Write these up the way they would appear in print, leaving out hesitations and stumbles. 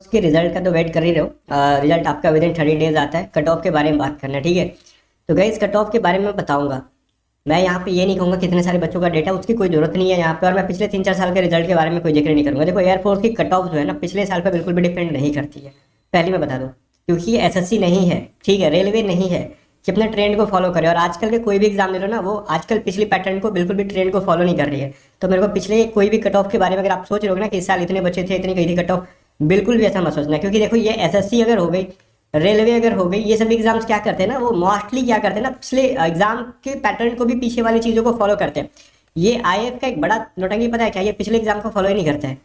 उसके रिजल्ट का तो वेट कर ही रहे हो। रिजल्ट आपका विद इन 30 डेज आता है। कट ऑफ के बारे में बात करना है, ठीक है। तो गाइस कट ऑफ के बारे में बताऊंगा। मैं यहाँ पे ये नहीं कहूँगा कितने सारे बच्चों का डेटा, उसकी कोई जरूरत नहीं है यहाँ पे। और मैं पिछले 3-4 साल के रिजल्ट के बारे में कोई जिक्र नहीं करूँगा। देखो एयरफोर्स की कट ऑफ जो है ना पिछले साल पर बिल्कुल भी डिपेंड नहीं करती है, पहले मैं बता दूँ। क्योंकि ये एसएससी नहीं है, ठीक है, रेलवे नहीं है कि अपने ट्रेंड को फॉलो करे। और आजकल के कोई भी एग्जाम ले लो ना, वो आजकल पिछली पैटर्न को बिल्कुल भी ट्रेंड को फॉलो नहीं कर रही है। तो मेरे को पिछले कोई भी कट ऑफ के बारे में अगर आप सोच रहे हो ना कि इस साल इतने बच्चे थे, इतनी गई थी कट ऑफ, बिल्कुल भी ऐसा मत सोचना। क्योंकि देखो ये एसएससी अगर हो गई, रेलवे अगर हो गई, ये सभी एग्जाम्स क्या करते हैं ना, वो मोस्टली क्या करते हैं ना, पिछले एग्जाम के पैटर्न को भी पीछे वाली चीज़ों को फॉलो करते हैं। ये आईएएफ का एक बड़ा नौटंकी पता है क्या, ये पिछले एग्जाम को फॉलो ही नहीं करता है।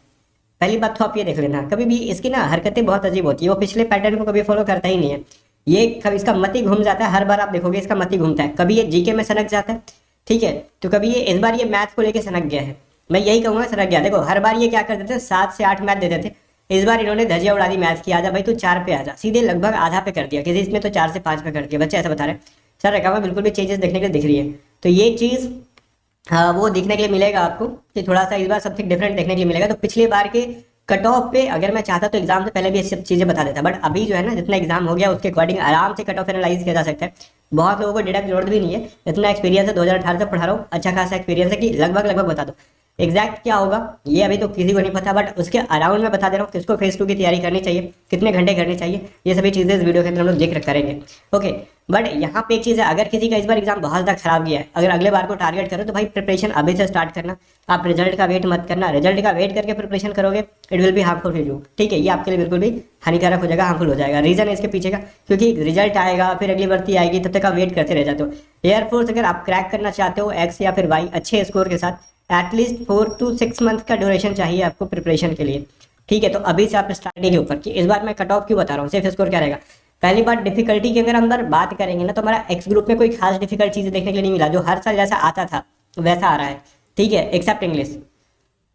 पहली बात तो आप ये देख लेना, कभी भी इसकी ना हरकतें बहुत अजीब होती है, वो पिछले पैटर्न को कभी फॉलो करता ही नहीं है। ये कभी इसका मत ही घूम जाता है, हर बार आप देखोगे इसका मत ही घूमता है। कभी ये जीके में सनक जाता है, ठीक है, तो कभी ये इस बार ये मैथ को लेके सनक गया है। मैं यही कहूँगा सनक गया। देखो हर बार ये क्या कर देते थे, 7 से 8 मैथ देते थे। इस बार इन्होंने धजिया उड़ा दी मैथ की, आजा भाई तू 4 पे आजा, सीधे लगभग आधा पे कर दिया। किसी इसमें तो 4 से 5 पे कर दिया। बच्चे ऐसा बता रहे हैं सर रखा हुआ बिल्कुल भी चेंजेस देखने के लिए दिख रही है। तो ये चीज़ वो देखने के लिए मिलेगा आपको कि थोड़ा सा इस बार समथिंग डिफरेंट देखने के लिए मिलेगा। तो पिछले बार के कट ऑफ पे अगर मैं चाहता तो एग्जाम से पहले भी ये सब चीज़ें बता देता, बट अभी जो है ना जितना एग्जाम हो गया उसके अकॉर्डिंग आराम से कट ऑफ एनालाइज किया जा सकता है। बहुत लोगों को डेटा की जरूरत भी नहीं है, इतना एक्सपीरियंस है, 2018 से पढ़ा रहा हूँ, अच्छा खासा एक्सपीरियंस है कि लगभग लगभग बता दो। एग्जैक्ट क्या होगा ये अभी तो किसी को नहीं पता, बट उसके अराउंड में बता दे रहा हूँ किसको फेज 2 की तैयारी करनी चाहिए, कितने घंटे करनी चाहिए, ये सभी चीज़ें इस वीडियो के अंदर हम लोग जिक्र करेंगे। ओके, बट यहाँ पे एक चीज़ है, अगर किसी का इस बार एग्जाम बहुत ज़्यादा खराब गया है, अगर अगले बार को टारगेट करो तो भाई प्रिपरेशन अभी से स्टार्ट करना। आप रिजल्ट का वेट मत करना, रिजल्ट का वेट करके प्रिपरेशन करोगे it will be harmful for you, ठीक है। ये आपके लिए बिल्कुल भी हानिकारक हो जाएगा, हार्मफुल हो जाएगा। रीजन है इसके पीछे का, क्योंकि रिजल्ट आएगा फिर अगली भर्ती आएगी, तब तक आप वेट करते रह जाते हो। एयरफोर्स अगर आप क्रैक करना चाहते हो एक्स या फिर वाई अच्छे स्कोर के साथ, एटलीस्ट 4 to 6 मंथ का ड्यूरेशन चाहिए आपको प्रिपरेशन के लिए, ठीक है। तो अभी से आप स्टार्टिंग के ऊपर कि इस बार मैं कट ऑफ क्यों बता रहा हूँ, सेफ स्कोर क्या रहेगा। पहली बात डिफिकल्टी की अगर हम बात करेंगे ना, तो हमारा एक्स ग्रुप में कोई खास डिफिकल्ट चीज़ देखने के लिए नहीं मिला, जो हर साल जैसा आता था वैसा आ रहा है, ठीक है, एक्सेप्ट इंग्लिश,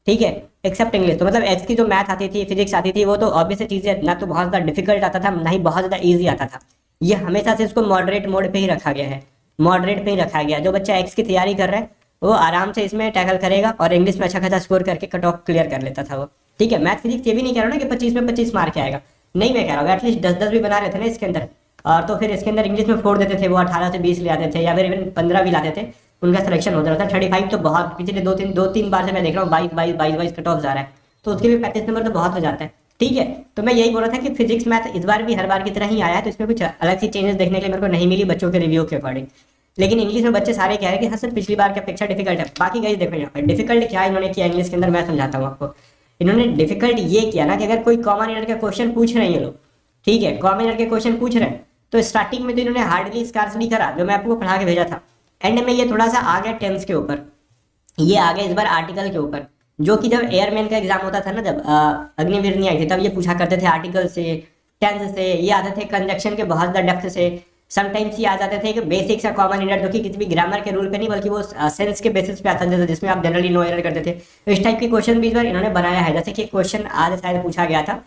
ठीक है, एक्सेप्ट इंग्लिश। तो मतलब एक्स की जो मैथ आती थी, फिजिक्स आती थी, वो तो ऑब्वियस चीज़ें ना तो बहुत ज़्यादा डिफिकल्ट आता था, ना ही बहुत ज़्यादा ईजी आता था। ये हमेशा से इसको मॉडरेट मोड पे ही रखा गया है, मॉडरेट पे ही रखा गया। जो बच्चा एक्स की तैयारी कर रहा है वो आराम से इसमें टैकल करेगा और इंग्लिश में अच्छा खासा स्कोर करके कट ऑफ क्लियर कर लेता था वो, ठीक है। मैथ फिजिक्स ये भी नहीं कह रहा ना कि 25 में 25 मार्क के आएगा, नहीं मैं कह रहा हूँ एटलीस्ट 10-10 भी बना रहे थे ना इसके अंदर। और तो फिर इसके अंदर इंग्लिश में फोड़ देते थे, वो 18 से 20 ले आते थे, या फिर इवन 15 भी लाते थे, उनका सिलेक्शन हो जाता था। 35 तो बहुत पिछले 2-3 बार से मैं देख रहा हूँ 22 कट ऑफ जा रहा है, तो उसके भी 35 नंबर तो बहुत हो जाता है, ठीक है। तो मैं यही बोल रहा था कि फिजिक्स मैथ इस बार भी हर बार की तरह ही आया है, तो इसमें कुछ अलग सी चेंजेस देखने के लिए मेरे को नहीं मिली बच्चों के रिव्यू के अकॉर्डिंग। लेकिन इंग्लिश में बच्चे सारे कह रहे हैं कि हाँ सर पिछली बार की अपेक्षा डिफिकल्ट है। बाकी गाइस देखो यहाँ पर डिफिकल्ट क्या इन्होंने किया इंग्लिश के अंदर, मैं समझाता हूँ आपको। इन्होंने डिफिकल्ट ये किया ना कि अगर कोई कॉमन ईयर का क्वेश्चन पूछ रहे हैं ये लोग, ठीक है, कॉमन ईयर के क्वेश्चन पूछ रहे हैं, तो स्टार्टिंग में तो इन्होंने हार्डली स्कार्सली करा जो मैं आपको पढ़ा के भेजा था, एंड में ये थोड़ा सा आ गया टेंस के ऊपर, ये आ गया इस बार आर्टिकल के ऊपर। जो कि जब एयरमैन का एग्जाम होता था ना, जब अग्निवीर नहीं आई थी, तब ये पूछा करते थे आर्टिकल से, टेंस से, ये आते थे कंजक्शन के बहुत ज़्यादा डेप्थ से। समटाइम्स ये आ जाते थे कि बेसिक सा कॉमन एरर, जो कि किसी भी ग्रामर के रूल पे नहीं बल्कि वो सेंस के बेसिस पे आता था, जिसमें आप जनरली नो एरर करते थे। तो इस टाइप के क्वेश्चन भी इस बार इन्होंने बनाया है। जैसे कि क्वेश्चन आज शायद पूछा गया था,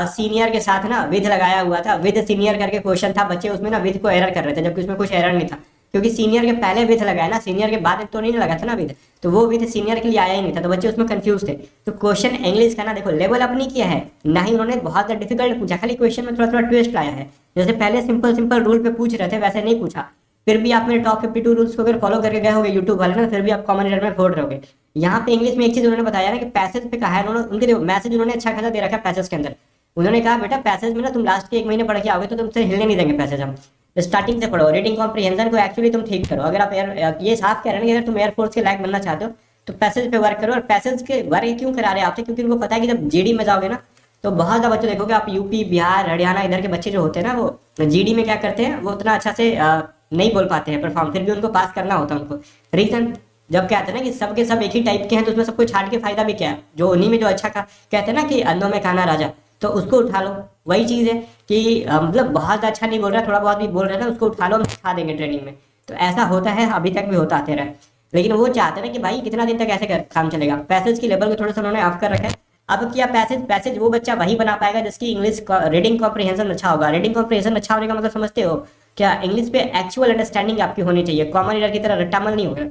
सीनियर के साथ ना विद लगाया हुआ था, विद सीनियर करके क्वेश्चन था, बच्चे उसमें ना विद को एरर कर रहे थे, जबकि उसमें कुछ एरर नहीं था, क्योंकि सीनियर के पहले विद लगाया ना, सीनियर के बाद तो नहीं लगा था ना विद, तो वो विद सीनियर के लिए आया ही नहीं था, तो बच्चे उसमें कंफ्यूज थे। तो क्वेश्चन इंग्लिश का ना देखो लेवल अप नहीं किया है, ना ही उन्होंने बहुत डिफिकल्ट पूछा, खाली क्वेश्चन में थोड़ा थोड़ा ट्विस्ट लाया है। जैसे पहले सिंपल रूल पे पूछ रहे थे वैसे नहीं पूछा, फिर भी आप मेरे टॉप 52 रूल्स को अगर फॉलो करके गए होगे यूट्यूब वाले ना, फिर भी आप कॉमन एरर में फोड़ रहोगे। यहाँ पे इंग्लिश में एक चीज उन्होंने बताया ना कि पैसेज पे कहा है उन्होंने, उनके मैसेज उन्होंने अच्छा खासा दे रखा है पैसेज के अंदर। उन्होंने कहा बेटा पैसेज में ना तुम लास्ट के 1 महीने पढ़ के आओगे तो तुमसे हिलने नहीं देंगे पैसेज, हम स्टार्टिंग से पढ़ो, रीडिंग कॉम्प्रिहेंशन को एक्चुअली तुम ठीक करो। अगर आप ये साफ कह रहे हैं कि अगर तुम एयरफोर्स के लायक बनना चाहते हो तो पैसेज पे वर्क करो। और पैसेज के वर्क क्यों करा रहे हैं आपसे, क्योंकि उनको पता है कि जब जीडी में जाओगे ना तो बहुत ज़्यादा बच्चे देखोगे आप, यूपी बिहार हरियाणा इधर के बच्चे जो होते हैं ना, वो जीडी में क्या करते हैं, वो उतना अच्छा से नहीं बोल पाते हैं परफॉर्म, फिर भी उनको पास करना होता है उनको। रीजन जब कहते हैं ना कि सबके सब एक ही टाइप के हैं, तो उसमें सबको छाट के फायदा भी क्या है, जो उन्हीं में जो अच्छा का कहते हैं ना कि अंधों में खाना राजा, तो उसको उठा लो। वही चीज़ है कि मतलब बहुत अच्छा नहीं बोल रहा, थोड़ा बहुत भी बोल रहा है ना, उसको उठा लो, हम सिखा देंगे ट्रेनिंग में। तो ऐसा होता है, अभी तक भी होता आते रहे। लेकिन वो चाहते हैं कि भाई कितना दिन तक ऐसे काम चलेगा। पैसेज की लेवल को थोड़ा सा उन्होंने ऑफ कर रखा है। अब क्या पैसेज वो बच्चा वही बना पाएगा जिसकी इंग्लिश रीडिंग कॉम्प्रिहेंशन अच्छा होगा। रीडिंग कॉम्प्रिहेंशन अच्छा होने का मतलब समझते हो क्या, इंग्लिश पे एक्चुअल अंडरस्टैंडिंग आपकी होनी चाहिए, कॉमन एरर की तरह रट्टामल नहीं होगा,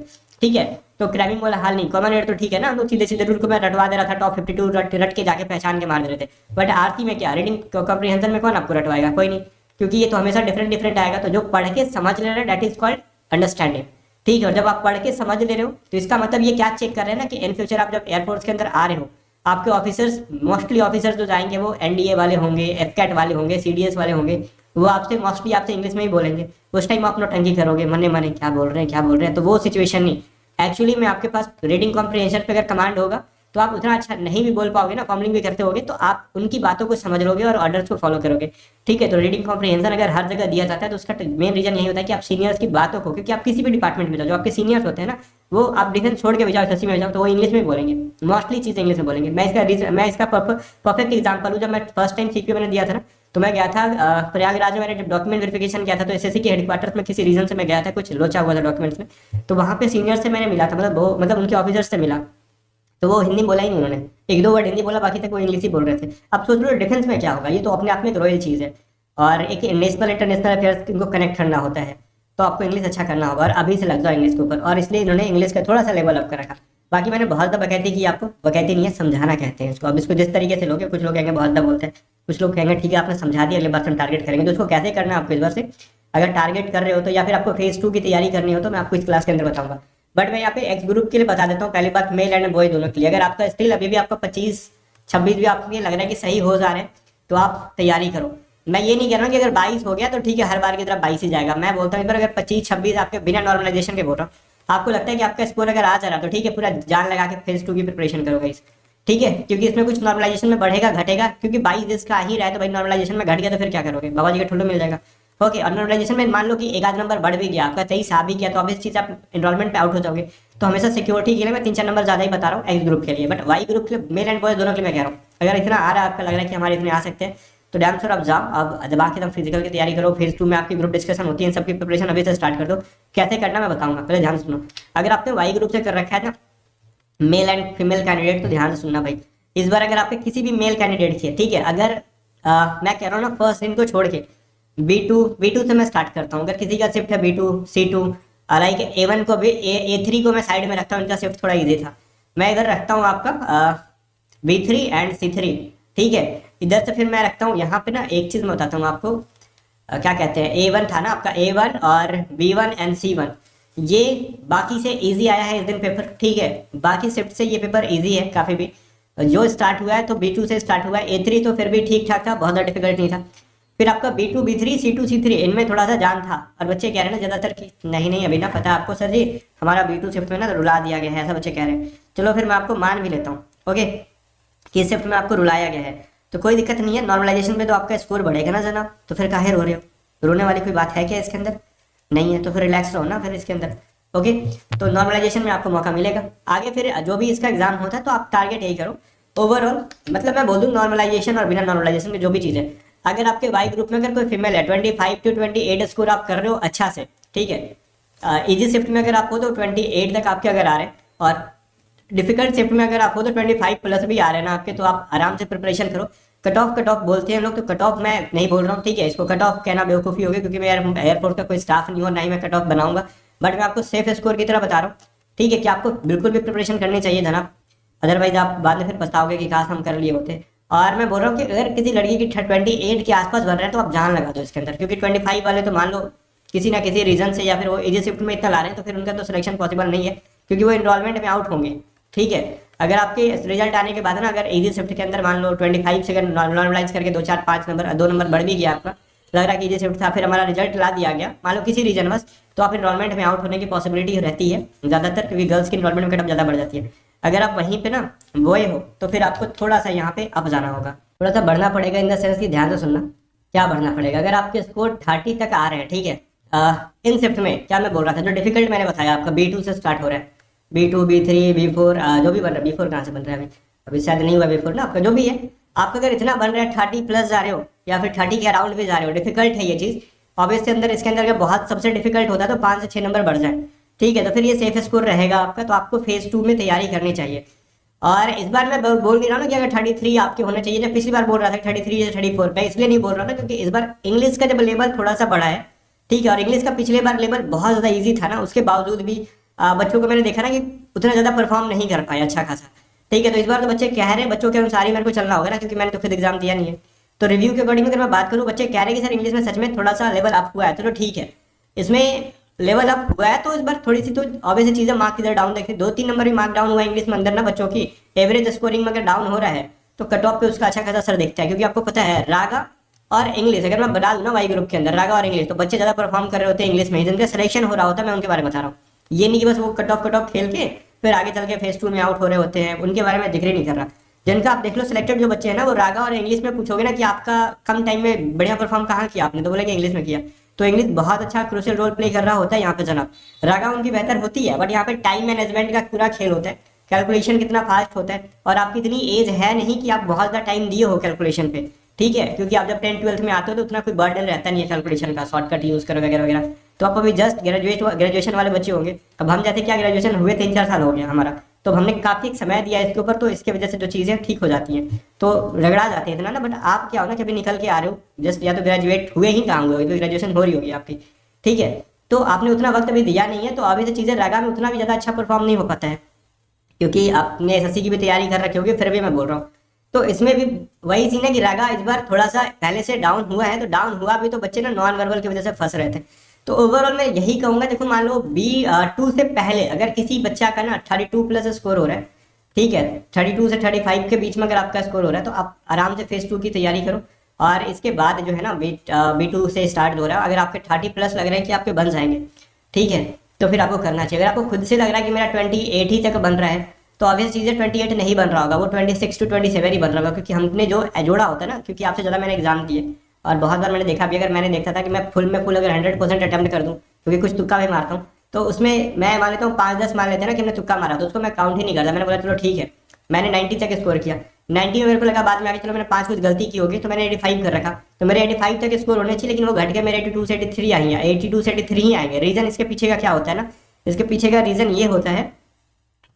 ठीक है। तो क्रैमिंग वाला हाल नहीं, कॉमन एड तो ठीक है ना, हम लोग सीधे सीधे रूल को मैं रटवा दे रहा था, टॉप 52 रट के जाके पहचान के मार दे रहे थे। बट आरती में क्या, रीडिंग कॉम्प्रिहेंशन में कौन आपको रटवाएगा, कोई नहीं, क्योंकि ये तो हमेशा डिफरेंट डिफरेंट आएगा। तो जो पढ़ के समझ ले रहे हैं दैट इज कॉल्ड अंडरस्टैंडिंग, ठीक है। और जब आप पढ़ के समझ ले रहे हो तो इसका मतलब ये क्या चेक कर रहे हैं ना कि इन फ्यूचर आप जब एयरफोर्स के अंदर आ रहे हो, आपके ऑफिसर्स, मोस्टली ऑफिसर्स जो जाएंगे वो एनडीए वाले होंगे, एफकैट वाले होंगे, सीडीएस वाले होंगे, वो आपसे मोस्टली आपसे इंग्लिश में ही बोलेंगे। उस टाइम आप नौटंकी करोगे, मने मने क्या बोल रहे हैं क्या बोल रहे हैं, तो वो सिचुएशन नहीं। एक्चुअली में आपके पास रीडिंग कॉम्प्रिहेंशन पे अगर कमांड होगा तो आप उतना अच्छा नहीं भी बोल पाओगे ना, फॉर्मलिंग भी करते होगे, तो आप उनकी बातों को समझ लोगे और ऑर्डर्स को फॉलो करोगे, ठीक है। तो रीडिंग कॉम्प्रिहेंशन अगर हर जगह दिया जाता है तो उसका मेन रीजन यही होता है कि आप सीनियर्स की बातों को, क्योंकि आप किसी भी डिपार्टमेंट में जाओ, जो आपके सीनियर्स होते हैं ना, वो आप डिफेंस छोड़ के भी जाओ, एसएससी में जाओ, तो वो इंग्लिश में बोलेंगे, मोस्टली चीज़ इंग्लिश में बोलेंगे। मैं इसका परफेक्ट एग्जाम्पल हूँ। जब मैं फर्स्ट टाइम सीपीओ मैंने दिया था ना, तो मैं गया था प्रयागराज में, मैंने जब डॉक्यूमेंट वेरिफिकेशन किया था, तो एसएससी के हेडक्वार्टर्स में किसी रीजन से मैं गया था, कुछ लोचा हुआ था डॉक्यूमेंट्स में, तो वहाँ पे सीनियर से मैंने मिला था, मतलब उनके ऑफिसर्स से मिला, तो वो हिंदी बोला ही नहीं उन्होंने, एक दो वर्ड हिंदी बोला, बाकी तक वो इंग्लिश ही बोल रहे थे। अब सोच लो डिफेंस में क्या होगा, ये तो अपने आप में एक रॉयल चीज़ है, और एक नेशनल इंटरनेशनल अफेयर्स इनको कनेक्ट करना होता है, तो आपको इंग्लिश अच्छा करना होगा, और अभी से लग जाओ इंग्लिश के ऊपर, और इसलिए इन्होंने इंग्लिश का थोड़ा सा लेवल अप कर रखा। बाकी मैंने बहुत दफा बकैती की आपको, बकैती नहीं है, समझाना कहते हैं इसको। अब इसको जिस तरीके से लोगे, कुछ लोग कहेंगे बहुत दफा बोलते हैं, कुछ लोग कहेंगे ठीक है आपने समझा दिया, अगले बार से हम टारगेट करेंगे। तो उसको कैसे करना है आपको इस बार से, अगर टारगेट कर रहे हो तो, या फिर आपको फेज 2 की तैयारी करनी हो, तो मैं आपको इस क्लास के अंदर बताऊंगा। बट मैं यहाँ पे एक्स ग्रुप के लिए बता देता हूँ। पहली बात, मेल एंड बॉय दोनों के लिए, अगर आपका स्टिल अभी भी आपका 25-26 भी आपको ये लग रहा है कि सही हो जा रहे हैं, तो आप तैयारी करो। मैं ये नहीं कह रहा हूँ कि अगर 22 हो गया तो ठीक है, हर बार की तरफ 22 ही जाएगा। मैं बोलता हूँ इस बार अगर 25-26 आपके बिना नॉर्मलाइजेशन के बोल रहा हूँ, आपको लगता है कि आपका स्कोर अगर आ जा रहा है, तो ठीक है, पूरा जान लगा के फेज 2 की प्रिपरेशन करोगे इस, ठीक है, क्योंकि इसमें कुछ नॉर्मलाइजेशन में बढ़ेगा घटेगा, क्योंकि 22 इसका आ ही रहा है, तो भाई नॉर्मलाइजेशन में घट गया तो फिर क्या करोगे, बाबा जी का ठुल्लू मिल जाएगा। ओके, और नॉर्मलाइजेशन में मान लो कि एक आध नंबर बढ़ भी गया, आपका 23 आ भी गया, तो ऑब्वियस चीज आप एनरोलमेंट पे आउट हो जाओगे। तो हमेशा सिक्योरिटी के लिए मैं 3-4 नंबर ज्यादा ही बता रहा हूँ एक्स ग्रुप के लिए, बट वाई ग्रुप के लिए, मेल एंड बॉयज दोनों के लिए मैं कह रहा हूँ, अगर इतना आ रहा है, आपका लग रहा है कि हमारे इतने आ सकते हैं, तो डैम श्योर आप जाओ, अब दबा के एकदम फिजिकल की तैयारी करो। फेज 2 में आपकी ग्रुप डिस्कशन होती है, इन सबकी प्रिपरेशन अभी से स्टार्ट कर दो। कैसे करना मैं बताऊंगा, पहले ध्यान सुनो। अगर आपने वाई ग्रुप से कर रखा है ना, मेल एंड फीमेल कैंडिडेट, तो ध्यान से सुनना भाई, इस बार अगर आपके किसी भी मेल कैंडिडेट की है, ठीक है, अगर मैं कह रहा हूँ ना फर्स्ट दिन को छोड़ के B2 से मैं स्टार्ट करता हूँ। अगर किसी का शिफ्ट है B2 C2, लाइक A1 को भी A3 को मैं साइड में रखता हूँ, इनका शिफ्ट थोड़ा इजी था, मैं इधर रखता हूँ आपका B3 एंड C3, ठीक है। इधर से फिर मैं रखता हूँ यहाँ पे ना, एक चीज़ मैं बताता हूँ आपको, क्या कहते हैं, A1 था ना आपका, A1 और B1 एंड C1, ये बाकी से इजी आया है इस दिन पेपर, ठीक है, बाकी शिफ्ट से ये पेपर इजी है काफ़ी भी। जो स्टार्ट हुआ है तो B2 से स्टार्ट हुआ है, A3 तो फिर भी ठीक ठाक था, बहुत ज़्यादा डिफिकल्ट नहीं था। फिर आपका B2 B3 C2 C3, इनमें थोड़ा सा जान था, और बच्चे कह रहे हैं ना ज़्यादातर कि नहीं नहीं अभी ना पता है आपको सर जी, हमारा B2 शिफ्ट में ना रुला दिया गया है, ऐसा बच्चे कह रहे हैं। चलो फिर मैं आपको मान भी लेता हूँ, ओके, कि इस शिफ्ट में आपको रुलाया गया है, तो कोई दिक्कत नहीं है, नॉर्मलाइजेशन में तो आपका स्कोर बढ़ेगा ना जनाब, तो फिर काहे रो रहे हो, रोने वाली कोई बात है क्या इसके अंदर, नहीं है, तो फिर रिलैक्स रहो ना फिर इसके अंदर, ओके। तो नॉर्मलाइजेशन में आपको मौका मिलेगा आगे, फिर जो भी इसका एग्जाम होता है तो आप टारगेट यही करो ओवरऑल, मतलब मैं बोल दूँ नॉर्मलाइजेशन और बिना नॉर्मलाइजेशन में जो भी चीज़ है, अगर आपके वाई ग्रुप में अगर कोई फीमेल है 25 to 28 स्कोर आप कर रहे हो अच्छा से, ठीक है, इजी शिफ्ट में अगर आप हो तो 28 तक आपके अगर आ रहे हैं, और डिफिकल्ट शिफ्ट में अगर आप हो तो 25 प्लस भी आ रहे हैं ना आपके, तो आप आराम से प्रिपरेशन करो। कट ऑफ बोलते हैं लोग, तो कट ऑफ मैं नहीं बोल रहा हूँ, ठीक है, इसको कट ऑफ कहना बेवकूफ़ी होगी, क्योंकि मैं एयरपोर्ट का कोई स्टाफ नहीं हो, ना ही मैं कट ऑफ बनाऊंगा, बट मैं आपको सेफ स्कोर की तरह बता रहा हूँ, ठीक है, कि आपको बिल्कुल भी प्रिपरेशन करनी चाहिए जनाब, अदरवाइज आप बाद में फिर पछताओगे कि काश हम कर लिए होते। और मैं बोल रहा हूँ कि अगर किसी लड़की की 28 के आसपास बन रहा है तो आप जान लगा दो इसके अंदर, क्योंकि 25 वाले तो मान लो किसी ना किसी रीजन से, या फिर वो इजी शिफ्ट में इतना ला रहे हैं, तो फिर उनका तो सिलेक्शन पॉसिबल नहीं है, क्योंकि वो एनरोलमेंट में आउट होंगे, ठीक है। अगर आपके रिजल्ट आने के बाद ना, अगर इजी शिफ्ट के अंदर मान लो 25 से अगर नॉर्मलाइज करके 2-4-5 नंबर 2 नंबर बढ़ भी गया आपका, लग रहा है कि इजी शिफ्ट था, फिर हमारा रिजल्ट ला दिया गया मान लो किसी रीजन बस, तो आप एनरोलमेंट में आउट होने की पॉसिबिलिटी रहती है ज़्यादातर, क्योंकि गर्ल्स की एनरोलमेंट में कटअप ज़्यादा बढ़ जाती है। अगर आप वहीं पे ना बॉय हो तो फिर आपको थोड़ा सा यहाँ पे अप जाना होगा, थोड़ा सा बढ़ना पड़ेगा, इन द सेंस की ध्यान से सुनना, क्या बढ़ना पड़ेगा। अगर आपके स्कोर 30 तक आ रहे हैं, ठीक है, इन शिफ्ट में क्या मैं बोल रहा था, जो डिफिकल्ट मैंने बताया आपका B2 से स्टार्ट हो रहा है, B2 B3 B4 जो भी बन रहा है, B4 कहाँ से बन रहा है अभी शायद नहीं हुआ B4 ना आपका, जो भी है आपका, अगर इतना बन रहा है 30 प्लस जा रहे हो, या फिर 30 के अराउंड भी जा रहे हो, डिफिकल्ट है ये चीज़ ऑब्वियसली अंदर, इसके अंदर अगर बहुत सबसे डिफिकल्ट होता है तो 5 से 6 नंबर बढ़ जाए, ठीक है, तो फिर ये सेफ स्कोर रहेगा आपका, तो आपको फेज 2 में तैयारी करनी चाहिए। और इस बार मैं बोल नहीं रहा ना कि अगर 33 आपके होने चाहिए, जब पिछली बार बोल रहा था 33 या 34, मैं इसलिए नहीं बोल रहा ना क्योंकि इस बार इंग्लिश का जब लेवल थोड़ा सा बड़ा है, ठीक है, और इंग्लिश का पिछले बार लेवल बहुत ज़्यादा ईजी था ना, उसके बावजूद भी बच्चों को मैंने देखा ना कि उतना ज़्यादा परफॉर्म नहीं कर पाए अच्छा खासा। ठीक है, तो इस बार तो बच्चे कह रहे हैं, बच्चों के अनुसार ही मेरे को चलना होगा ना, क्योंकि मैंने तो खुद एग्जाम दिया नहीं है। तो रिव्यू के अकॉर्डिंग अगर मैं बात करूँ, बच्चे कह रहे हैं कि सर इंग्लिश में सच में थोड़ा सा लेवल अप हुआ है, तो ठीक है, इसमें लेवल अप हुआ है तो इस बार थोड़ी सी तो ऑब्वियस चीज़ें मार्क्स इधर डाउन देखे, 2-3 नंबर भी मार्क डाउन हुआ है इंग्लिश में अंदर ना बच्चों की। एवरेज स्कोरिंग में अगर डाउन हो रहा है तो कट ऑफ पे उसका अच्छा खासा असर दिखता है, क्योंकि आपको पता है रागा और इंग्लिश अगर मैं बता दूं ना वाई ग्रुप के अंदर रागा और इंग्लिश, तो बच्चे ज़्यादा परफॉर्म कर रहे होते हैं इंग्लिश में ही, जिनका सिलेक्शन हो रहा होता है, मैं उनके बारे में बता रहा हूँ। ये नहीं कि बस वो कट ऑफ खेल के फिर आगे चल के फेज 2 में आउट हो रहे होते हैं, उनके बारे में जिक्र ही नहीं कर रहा। जिनका आप देख लो सिलेक्टेड जो बच्चे हैं ना, वो रागा और इंग्लिश में पूछोगे ना कि आपका कम टाइम में बढ़िया परफॉर्म कहाँ किया आपने, तो बोलेंगे इंग्लिश में किया। तो इंग्लिश बहुत अच्छा क्रूशियल रोल प्ले कर रहा होता है यहाँ पे जनाब। रागा उनकी बेहतर होती है, बट यहाँ पे टाइम मैनेजमेंट का पूरा खेल होता है, कैलकुलेशन कितना फास्ट होता है, और आपकी इतनी एज है नहीं कि आप बहुत ज़्यादा टाइम दिए हो कैलकुलेशन पे। ठीक है, क्योंकि आप जब 10th-12th में आते हो तो उतना कोई बर्डन रहता नहीं है कैलकुलेशन का, शॉर्टकट यूज़ करो वगैरह वगैरह। तो आप अभी जस्ट ग्रेजुएशन वाले बच्चे होंगे। अब हम जैसे क्या ग्रेजुएशन हुए 3-4 साल हो गया हमारा, तो हमने काफ़ी समय दिया है इसके ऊपर, तो इसके वजह से जो चीज़ें ठीक हो जाती हैं, तो रगड़ा जाते हैं इतना ना। बट आप क्या हो ना, कभी निकल के आ रहे हो जस्ट, या तो ग्रेजुएट हुए ही कहाँ हुए, तो ग्रेजुएशन हो रही होगी आपकी। ठीक है, तो आपने उतना वक्त अभी दिया नहीं है, तो अभी तो चीज़ें रागा में उतना भी ज़्यादा अच्छा परफॉर्म नहीं हो पाता है, क्योंकि आपने एसएससी की भी तैयारी कर रखी होगी, फिर भी मैं बोल रहा हूँ। तो इसमें भी वही सीन है कि रागा इस बार थोड़ा सा पहले से डाउन हुआ है, तो डाउन हुआ भी तो बच्चे ना नॉन वर्बल की वजह से फंस रहे थे। तो ओवरऑल मैं यही कहूँगा, देखो मान लो B2 से पहले अगर किसी बच्चा का ना 32+ स्कोर हो रहा है, ठीक है, 32 से 35 के बीच में अगर आपका स्कोर हो रहा है, तो आप आराम से फेज 2 की तैयारी करो। और इसके बाद जो है ना B2 से स्टार्ट हो रहा है, अगर आपके 30+ लग रहे हैं कि आपके बन जाएंगे, ठीक है, तो फिर आपको करना चाहिए। अगर आपको खुद से लग रहा है कि मेरा 28 ही तक बन रहा है, तो ऑब्वियस चीज़ें 28 नहीं बन रहा होगा, वो 26 to 27 ही बन रहा होगा, क्योंकि हमने जो जोड़ा होता है ना, क्योंकि आपसे ज़्यादा मैंने एग्जाम दिए और बहुत बार मैंने देखा भी, अगर मैंने देखा था कि मैं फुल में फुल अगर 100% अटैम्प्ट कर दूँ, क्योंकि कुछ तुक्का भी मारता हूँ, तो उसमें मैं मान लेता हूँ 5-10 मान लेते हैं ना कि हमने तुक्का मारा, तो उसको मैं काउंट ही नहीं करता। मैंने बोला चलो ठीक है, मैंने 90 तक स्कोर किया, 90 में मेरे को लगा बाद में आगे चलो मैंने 5 कुछ गलती की होगी, तो मैंने 85 कर रखा, तो मेरे 85 तक स्कोर होने चाहिए, लेकिन वो घट के मेरे 82 से 83 आई हैं, 82 से 83 ही आएंगे। रीज़न इसके पीछे का क्या होता है ना, इसके पीछे का रीज़न ये होता है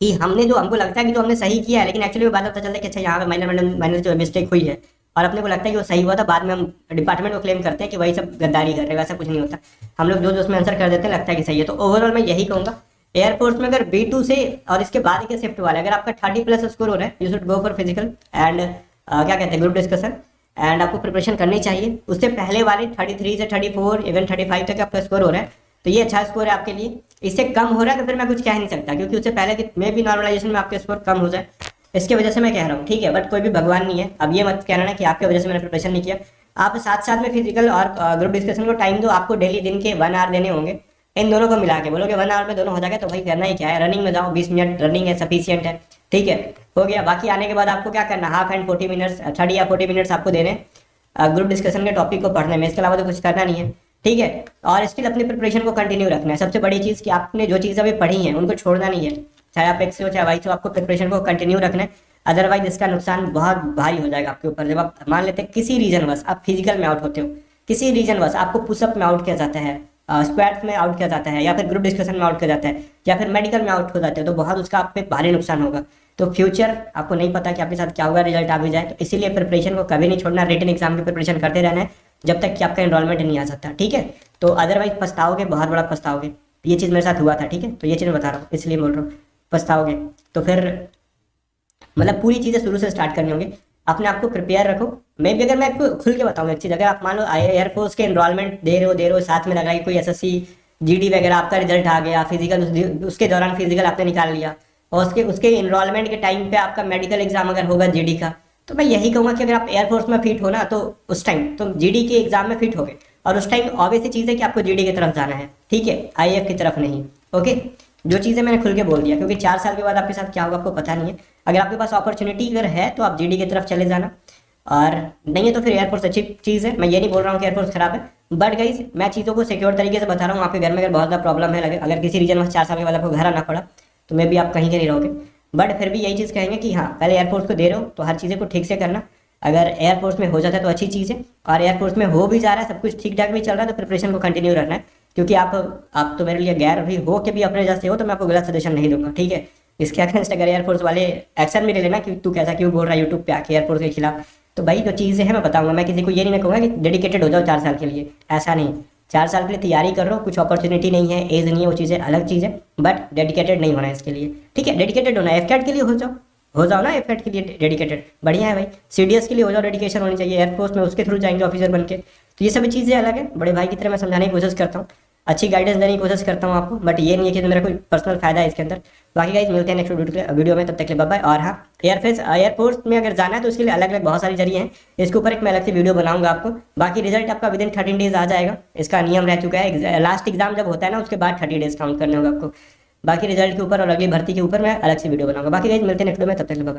कि हमने जो हमको लगता है कि जो हमने सही किया है, लेकिन एक्चुअली वो बाद में पता चलता है कि अच्छा यहाँ पे माइनर जो मिस्टेक हुई है, और अपने को लगता है कि वो सही हुआ था, बाद में हम डिपार्टमेंट को क्लेम करते हैं कि वही सब गद्दारी कर रहे हैं, वैसा कुछ नहीं होता। हम लोग जो उसमें आंसर कर देते हैं लगता है कि सही है। तो ओवरऑल मैं यही कहूँगा, एयरफोर्स में अगर B2 से और इसके बाद के शिफ्ट वाले अगर आपका 30+ स्कोर हो रहा है, you should go for physical and क्या कहते हैं ग्रुप डिस्कशन, एंड आपको प्रिपरेशन करनी चाहिए। उससे पहले वाले 33 से 34 इवन 35 तक आपका स्कोर हो रहा है, तो ये अच्छा स्कोर है आपके लिए। इससे कम हो रहा है तो फिर मैं कुछ कह नहीं सकता, क्योंकि उससे पहले कि मे भी नॉर्मलाइजेशन में आपका स्कोर कम हो जाए, इसके वजह से मैं कह रहा हूँ। ठीक है, बट कोई भी भगवान नहीं है। अब ये मत कहना ना कि आपकी वजह से मैंने प्रिपरेशन नहीं किया। आप साथ साथ में फिजिकल और ग्रुप डिस्कशन को टाइम दो, आपको डेली दिन के 1 आवर देने होंगे। इन दोनों को मिला के बोलोगे 1 आवर में दोनों हो जाएगा, तो भाई करना ही क्या है, रनिंग में जाओ, 20 मिनट रनिंग है सफिशियंट है। ठीक है, हो गया। बाकी आने के बाद आपको क्या करना, हाफ एंड 40 मिनट्स 30 या 40 मिनट्स आपको देने ग्रुप डिस्कशन के टॉपिक को पढ़ने में, इसके अलावा तो कुछ करना नहीं है। ठीक है, और स्टिल अपनी प्रिपरेशन को कंटिन्यू रखना है। सबसे बड़ी चीज़ कि आपने जो चीज़ अभी पढ़ी है उनको छोड़ना नहीं है, चाहे आप एक्स हो चाहे वाई हो, आपको प्रिपरेशन को कंटिन्यू रखना है। अदरवाइज इसका नुकसान बहुत भारी हो जाएगा आपके ऊपर। जब आप मान लेते हैं किसी रीजन बस आप फिजिकल में आउट होते हो, किसी रीजन बस आपको पुशअप में आउट किया जाता है, स्क्वाट्स में आउट किया जाता है, या फिर ग्रुप डिस्कशन में आउट किया जाता है, या फिर मेडिकल में आउट हो जाते हैं, तो बहुत उसका आप पे भारी नुकसान होगा। तो फ्यूचर आपको नहीं पता कि आपके साथ क्या होगा, रिजल्ट आ भी जाए, तो इसीलिए प्रिपरेशन को कभी नहीं छोड़ना। रिटन एग्जाम की प्रिपरेशन करते रहना है जब तक कि आपका एनरोलमेंट नहीं आ सकता। ठीक है, तो अदरवाइज पछताओगे, बहुत बड़ा पछताओगे। ये चीज़ मेरे साथ हुआ था। ठीक है, तो ये चीज़ मैं बता रहा हूँ, इसलिए बोल रहा हूँ पछताओगे। तो फिर मतलब पूरी चीज़ें शुरू से स्टार्ट करनी होगी। अपने आप को प्रिपेयर रखो। मैं भी अगर मैं आपको खुल के बताऊंगा एक चीज़, अगर आप मान लो एयरफोर्स के एनरोलमेंट दे रहे हो साथ में लग रहा है कोई एसएससी जीडी वगैरह आपका रिजल्ट आ गया, फिजिकल उसके दौरान फिजिकल आपने निकाल लिया, और उसके इनरोलमेंट के टाइम पे आपका मेडिकल एग्जाम अगर होगा जीडी का, तो मैं यही कहूँगा कि अगर आप एयरफोर्स में फिट हो ना, तो उस टाइम तो जीडी के एग्जाम में फिट हो गए, और उस टाइम ऑब्वियस चीज़ है कि आपको जीडी की तरफ जाना है। ठीक है, आईएएफ की तरफ नहीं। ओके, जो चीज़ें मैंने खुल के बोल दिया, क्योंकि 4 साल के बाद आपके साथ क्या होगा आपको पता नहीं है। अगर आपके पास अपॉर्चुनिटी अगर है तो आप जीडी की तरफ चले जाना, और नहीं है तो फिर एयरफोर्स अच्छी चीज़ है। मैं ये नहीं बोल रहा हूँ कि एयरफोर्स खराब है, बट गाइज मैं चीज़ों को सिक्योर तरीके से बता रहा हूँ। आपके घर में अगर बहुत ज़्यादा प्रॉब्लम है, अगर किसी रीजन में 4 साल के बाद आपको घर आना पड़ा, तो मे भी आप कहीं के नहीं रहोगे, बट फिर भी यही चीज़ कहेंगे कि हाँ पहले एयरफोर्स को दे रहे हो तो हर चीज़ें को ठीक से करना। अगर एयरफोर्स में हो जाता है तो अच्छी चीज़ है, और एयरफोर्स में हो भी जा रहा है, सब कुछ ठीक ठाक भी चल रहा है, तो प्रिपरेशन को कंटिन्यू रखना है। क्योंकि आप तो मेरे लिए गैर भी हो के भी अपने जैसे हो, तो मैं आपको गलत सजेशन नहीं दूंगा। ठीक है, इसके अगेंस्ट अगर एयरफोर्स वाले एक्शन भी ले लेना कि तू कैसा क्यों बोल रहा है यूट्यूब पे आके एयरफोर्स के खिलाफ, तो भाई जो चीज़ें हैं मैं बताऊंगा। मैं किसी को ये नहीं कहूँगा कि डेडिकेटेड हो जाओ 4 साल के लिए, ऐसा नहीं। 4 साल के लिए तैयारी कर रहे हो, कुछ अपॉर्चुनिटी नहीं है, एज नहीं है, वो चीज़ें अलग चीज़ है, बट डेडिकेटेड नहीं होना है इसके लिए, ठीक है। डेडिकेटेड होना है, एफ के लिए हो जाओ ना, एफ के लिए डेडिकेटेड, बढ़िया है भाई। CDS के लिए हो जाओ, डेडिकेशन होनी चाहिए, एयरफोर्स में उसके थ्रू जाएंगे ऑफिसर बन के। तो ये सभी चीज़ें अलग है, बड़े भाई की तरह मैं समझाने की कोशिश करता हूँ, अच्छी गाइडेंस देने की कोशिश करता हूँ आपको, बट ये नहीं है कि मेरा कोई पर्सनल फायदा है इसके अंदर। बाकी गाइस मिलते हैं नेक्स्ट वीडियो में, तब तक के लिए बाय बाय। और हाँ, एयरफोर्स में अगर जाना है तो उसके लिए अलग अलग बहुत सारी जरिए हैं, इसके ऊपर एक मैं अलग से वीडियो बनाऊंगा आपको। बाकी रिजल्ट आपका विदिन 13 डेज आ जाएगा, इसका नियम रह चुका है। लास्ट एग्जाम जब होता है ना, उसके बाद 30 डेज काउंट करने होगा आपको। बाकी रिजल्ट के ऊपर और अगली भर्ती के ऊपर मैं अलग से वीडियो बनाऊंगा। बाकी गाइस मिलते हैं नेक्स्ट वीडियो में, तब तक के लिए बाय।